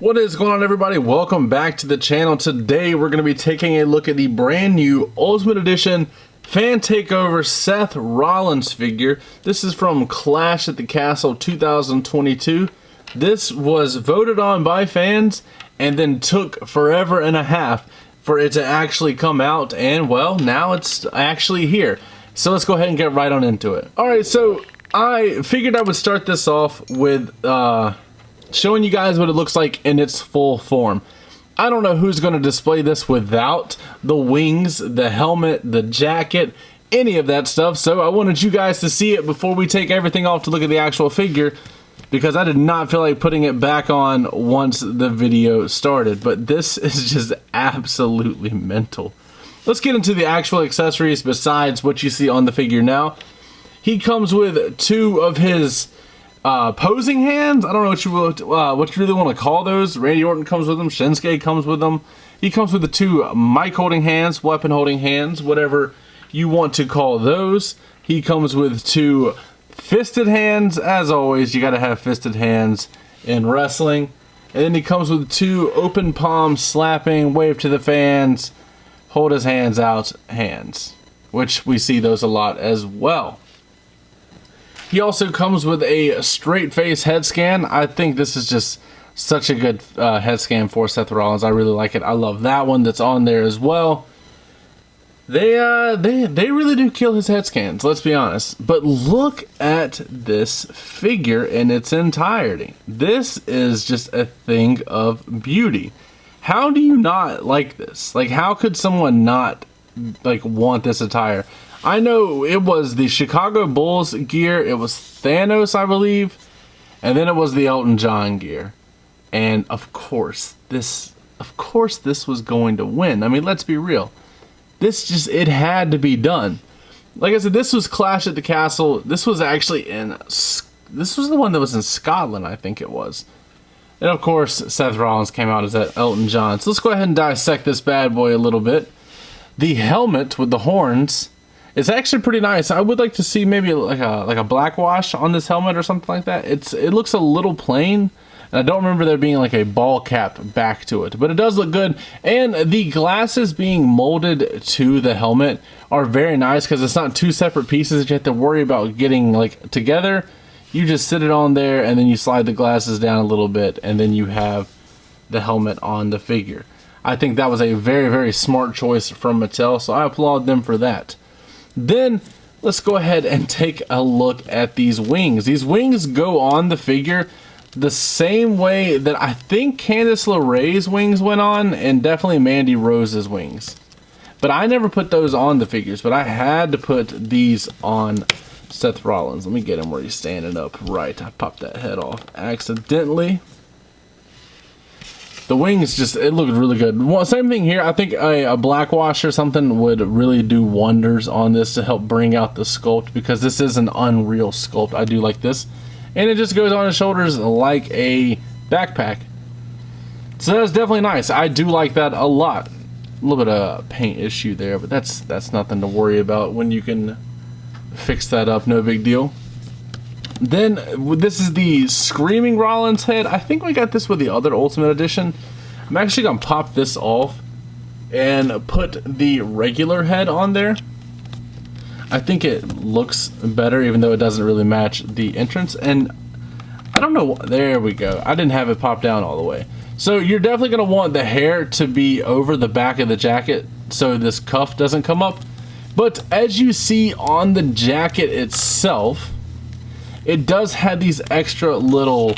What is going on, everybody? Welcome back to the channel. Today we're going to be taking a look at the brand new Ultimate Edition Fan Takeover Seth Rollins figure. This is from Clash at the Castle 2022. This was voted on by fans and then took forever and a half for it to actually come out, and well, now it's actually here. So let's go ahead and get right on into it. Alright, so I figured I would start this off with showing you guys what it looks like in its full form. I don't know who's going to display this without the wings, the helmet, the jacket, any of that stuff. So I wanted you guys to see it before we take everything off to look at the actual figure, because I did not feel like putting it back on once the video started. But this is just absolutely mental. Let's get into the actual accessories besides what you see on the figure now. He comes with two of his posing hands. I don't know what you really want to call those. Randy Orton comes with them. Shinsuke comes with them. He comes with the two mic holding hands, weapon holding hands, whatever you want to call those. He comes with two fisted hands. As always, you got to have fisted hands in wrestling. And then he comes with two open palm slapping, wave to the fans, hold his hands out hands, which we see those a lot as well. He also comes with a straight face head scan. I think this is just such a good head scan for Seth Rollins. I really like it. I love that one that's on there as well. They really do kill his head scans, let's be honest. But look at this figure in its entirety. This is just a thing of beauty. How do you not like this? Like, how could someone not want this attire? I know it was the Chicago Bulls gear, it was Thanos, I believe, and then it was the Elton John gear. And of course this was going to win. I mean, let's be real. It had to be done. Like I said, this was Clash at the Castle. This was actually this was the one that was in Scotland, I think it was. And of course, Seth Rollins came out as that Elton John. So let's go ahead and dissect this bad boy a little bit. The helmet with the horns, it's actually pretty nice. I would like to see maybe like a black wash on this helmet or something like that. It looks a little plain, and I don't remember there being like a ball cap back to it, but it does look good. And the glasses being molded to the helmet are very nice, because it's not two separate pieces that you have to worry about getting like together. You just sit it on there and then you slide the glasses down a little bit, and then you have the helmet on the figure. I think that was a very, very smart choice from Mattel, so I applaud them for that. Then let's go ahead and take a look at these wings. These wings go on the figure the same way that I think Candice LeRae's wings went on, and definitely Mandy Rose's wings. But I never put those on the figures, but I had to put these on Seth Rollins. Let me get him where he's standing up right. I popped that head off accidentally. The wings it looked really good. Well, same thing here. I think a black wash or something would really do wonders on this to help bring out the sculpt, because this is an unreal sculpt. I do like this. And it just goes on his shoulders like a backpack. So that's definitely nice. I do like that a lot. A little bit of paint issue there, but that's nothing to worry about when you can fix that up. No big deal. Then this is the Screaming Rollins head. I think we got this with the other Ultimate Edition. I'm actually going to pop this off and put the regular head on there. I think it looks better, even though it doesn't really match the entrance. And I don't know. There we go. I didn't have it popped down all the way. So you're definitely going to want the hair to be over the back of the jacket so this cuff doesn't come up. But as you see on the jacket itself, it does have these extra little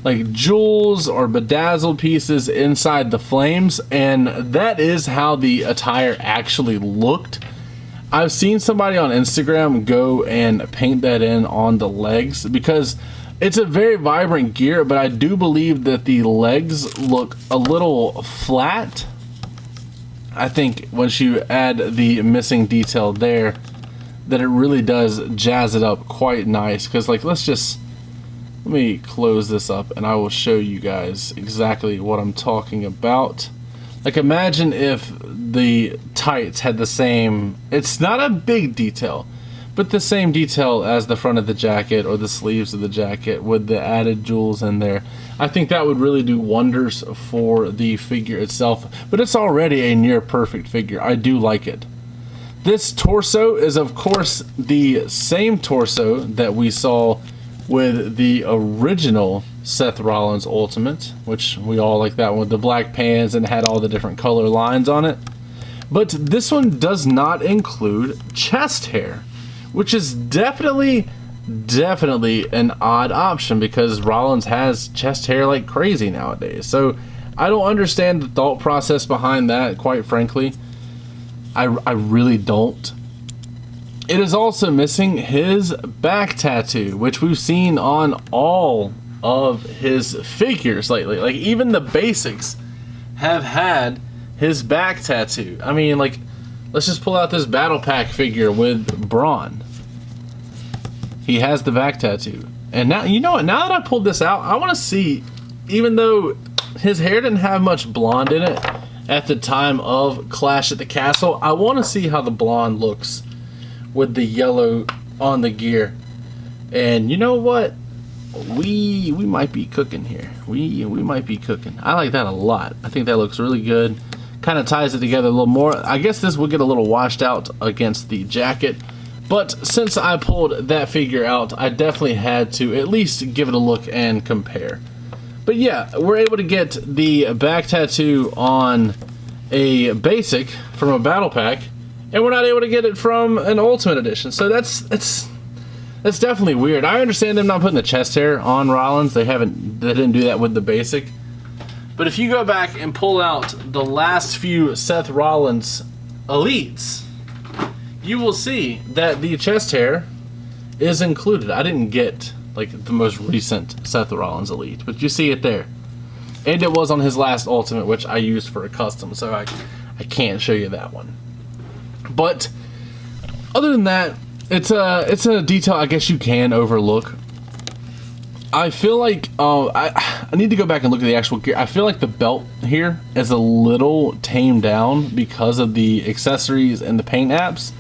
like jewels or bedazzled pieces inside the flames, and that is how the attire actually looked. I've seen somebody on Instagram go and paint that in on the legs, because it's a very vibrant gear, but I do believe that the legs look a little flat. I think once you add the missing detail there, that it really does jazz it up quite nice. Because like, let me close this up and I will show you guys exactly what I'm talking about. Like, imagine if the tights had the same, it's not a big detail, but the same detail as the front of the jacket or the sleeves of the jacket with the added jewels in there. I think that would really do wonders for the figure itself, but it's already a near perfect figure. I do like it. This torso is of course the same torso that we saw with the original Seth Rollins Ultimate, which we all like that one with the black pants and had all the different color lines on it. But this one does not include chest hair, which is definitely an odd option because Rollins has chest hair like crazy nowadays. So I don't understand the thought process behind that, quite frankly. I really don't. It is also missing his back tattoo, which we've seen on all of his figures lately. Like even the basics have had his back tattoo. I mean, like, let's just pull out this battle pack figure with Braun. He has the back tattoo. And now, you know what, now that I pulled this out, I want to see, even though his hair didn't have much blonde in it at the time of Clash at the Castle, I want to see how the blonde looks with the yellow on the gear. And you know what? We might be cooking here. We might be cooking. I like that a lot. I think that looks really good. Kind of ties it together a little more. I guess this will get a little washed out against the jacket, but since I pulled that figure out, I definitely had to at least give it a look and compare. But yeah, we're able to get the back tattoo on a basic from a battle pack, and we're not able to get it from an Ultimate Edition. So that's definitely weird. I understand them not putting the chest hair on Rollins. They didn't do that with the basic. But if you go back and pull out the last few Seth Rollins Elites, you will see that the chest hair is included. I didn't get like the most recent Seth Rollins Elite, but you see it there. And it was on his last Ultimate, which I used for a custom, so I can't show you that one. But other than that, it's a detail I guess you can overlook. I feel like I need to go back and look at the actual gear. I feel like the belt here is a little tamed down because of the accessories and the paint apps.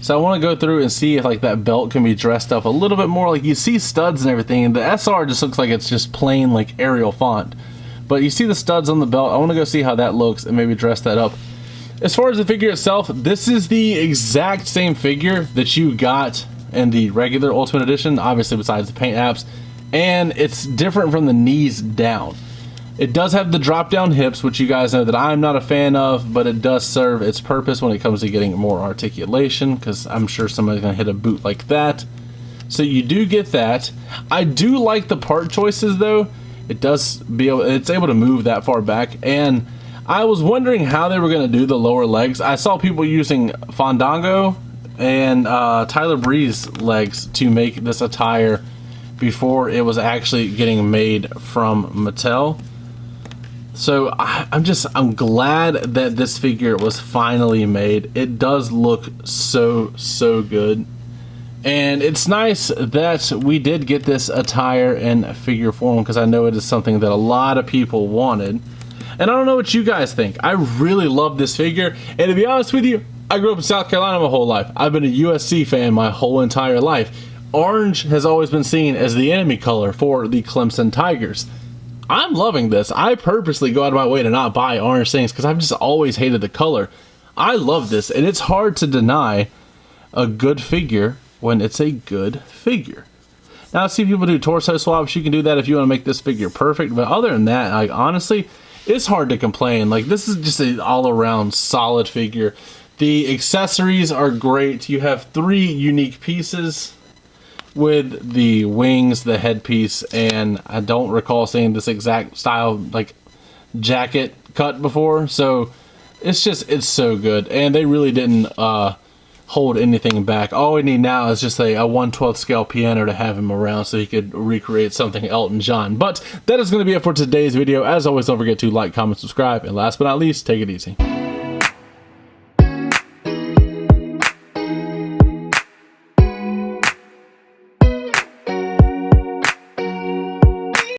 So I want to go through and see if like that belt can be dressed up a little bit more. Like you see studs and everything, and the SR just looks like it's just plain like Arial font. But you see the studs on the belt. I want to go see how that looks and maybe dress that up. As far as the figure itself, this is the exact same figure that you got in the regular Ultimate Edition, obviously besides the paint apps, and it's different from the knees down. It does have the drop down hips, which you guys know that I'm not a fan of, but it does serve its purpose when it comes to getting more articulation, because I'm sure somebody's going to hit a boot like that. So you do get that. I do like the part choices though. It's able to move that far back, and I was wondering how they were going to do the lower legs. I saw people using Fandango and Tyler Breeze legs to make this attire before it was actually getting made from Mattel. So I'm glad that this figure was finally made. It does look so good. And it's nice that we did get this attire in figure form, because I know it is something that a lot of people wanted. And I don't know what you guys think. I really love this figure. And to be honest with you, I grew up in South Carolina my whole life. I've been a USC fan my whole entire life. Orange has always been seen as the enemy color for the Clemson Tigers. I'm loving this. I purposely go out of my way to not buy orange things because I've just always hated the color. I love this, and it's hard to deny a good figure when it's a good figure. Now, I see people do torso swaps. You can do that if you want to make this figure perfect, but other than that, like, honestly, it's hard to complain. Like, this is just an all-around solid figure. The accessories are great. You have 3 unique pieces with the wings, the headpiece, and I don't recall seeing this exact style like jacket cut before. So it's so good, and they really didn't hold anything back. All we need now is just a 1/12 scale piano to have him around so he could recreate something Elton John. But that is going to be it for today's video. As always, don't forget to like, comment, subscribe, and last but not least, take it easy.